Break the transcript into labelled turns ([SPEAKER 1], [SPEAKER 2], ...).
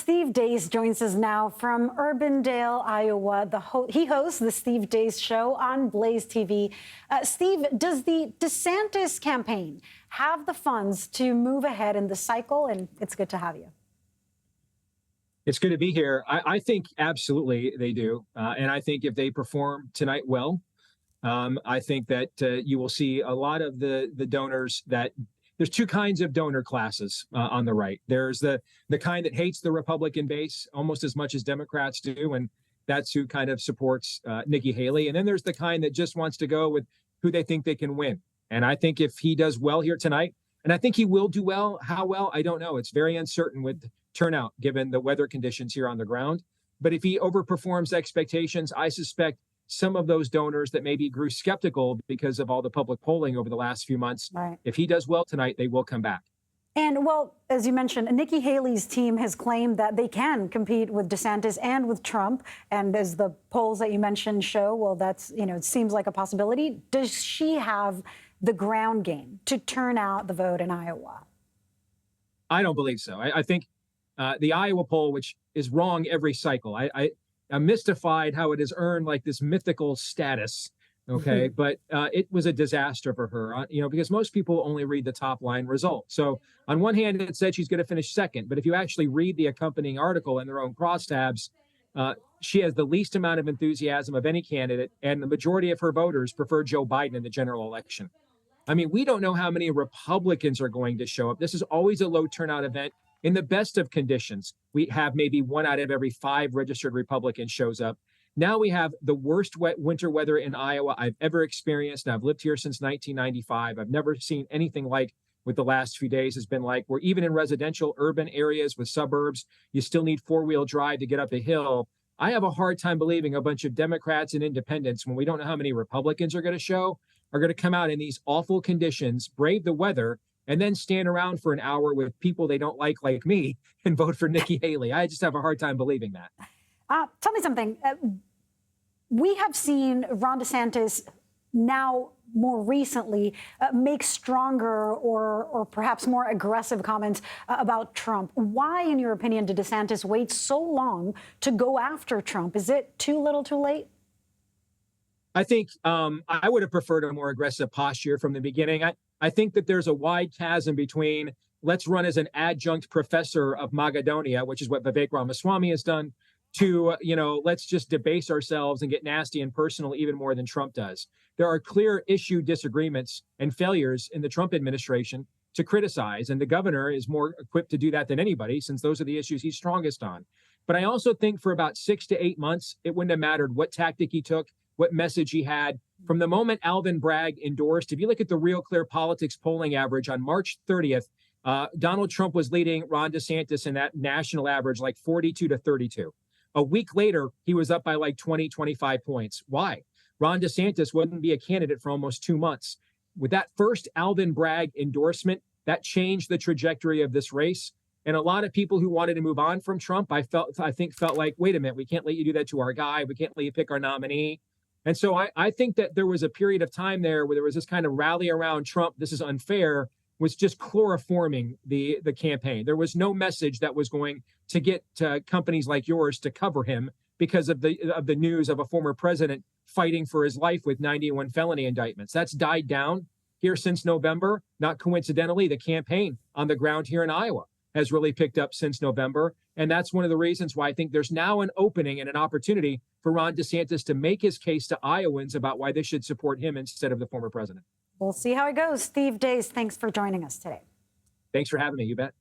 [SPEAKER 1] Steve Deace joins us now from Urbandale, Iowa. He hosts the Steve Deace Show on Blaze TV. Steve, does the DeSantis campaign have the funds to move ahead in the cycle? And it's good to have you.
[SPEAKER 2] It's good to be here. I think absolutely they do. And I think if they perform tonight well, I think that you will see a lot of the donors that there's two kinds of donor classes on the right. There's the kind that hates the Republican base almost as much as Democrats do. And that's who kind of supports Nikki Haley. And then there's the kind that just wants to go with who they think they can win. And I think if he does well here tonight, and I think he will do well, how well, I don't know. It's very uncertain with turnout given the weather conditions here on the ground. But if he overperforms expectations, I suspect some of those donors that maybe grew skeptical because of all the public polling over the last few months, right, if he does well tonight, they will come back.
[SPEAKER 1] And, well, as you mentioned, Nikki Haley's team has claimed that they can compete with DeSantis and with Trump. And as the polls that you mentioned show, well, that's, it seems like a possibility. Does she have the ground game to turn out the vote in Iowa?
[SPEAKER 2] I don't believe so. I think the Iowa poll, which is wrong every cycle, I'm mystified how it has earned like this mythical status. Okay. But it was a disaster for her, because most people only read the top line result. So on one hand, it said she's going to finish second. But if you actually read the accompanying article in their own crosstabs, she has the least amount of enthusiasm of any candidate. And the majority of her voters prefer Joe Biden in the general election. I mean, we don't know how many Republicans are going to show up. This is always a low turnout event. In the best of conditions, we have maybe 1 out of every 5 registered Republicans shows up. Now we have the worst winter weather in Iowa I've ever experienced. And I've lived here since 1995. I've never seen anything like what the last few days has been like, where even in residential urban areas with suburbs, you still need 4-wheel drive to get up a hill. I have a hard time believing a bunch of Democrats and independents, when we don't know how many Republicans are going to show, are going to come out in these awful conditions, brave the weather, and then stand around for an hour with people they don't like me, and vote for Nikki Haley. I just have a hard time believing that.
[SPEAKER 1] Tell me something. We have seen Ron DeSantis now more recently make stronger or perhaps more aggressive comments about Trump. Why, in your opinion, did DeSantis wait so long to go after Trump? Is it too little too late?
[SPEAKER 2] I think I would have preferred a more aggressive posture from the beginning. I think that there's a wide chasm between let's run as an adjunct professor of Magadonia, which is what Vivek Ramaswamy has done, to, let's just debase ourselves and get nasty and personal even more than Trump does. There are clear issue disagreements and failures in the Trump administration to criticize, and the governor is more equipped to do that than anybody, since those are the issues he's strongest on. But I also think for about 6 to 8 months, it wouldn't have mattered what tactic he took, what message he had. From the moment Alvin Bragg endorsed, if you look at the Real Clear Politics polling average on March 30th, Donald Trump was leading Ron DeSantis in that national average like 42 to 32. A week later, he was up by like 20, 25 points. Why? Ron DeSantis wouldn't be a candidate for almost 2 months. With that first Alvin Bragg endorsement, that changed the trajectory of this race. And a lot of people who wanted to move on from Trump, I think felt like, wait a minute, we can't let you do that to our guy. We can't let you pick our nominee. And so I think that there was a period of time there where there was this kind of rally around Trump. This is unfair, was just chloroforming the campaign. There was no message that was going to get companies like yours to cover him because of the news of a former president fighting for his life with 91 felony indictments. That's died down here since November. Not coincidentally, the campaign on the ground here in Iowa has really picked up since November. And that's one of the reasons why I think there's now an opening and an opportunity for Ron DeSantis to make his case to Iowans about why they should support him instead of the former president.
[SPEAKER 1] We'll see how it goes. Steve Deace, thanks for joining us today.
[SPEAKER 2] Thanks for having me. You bet.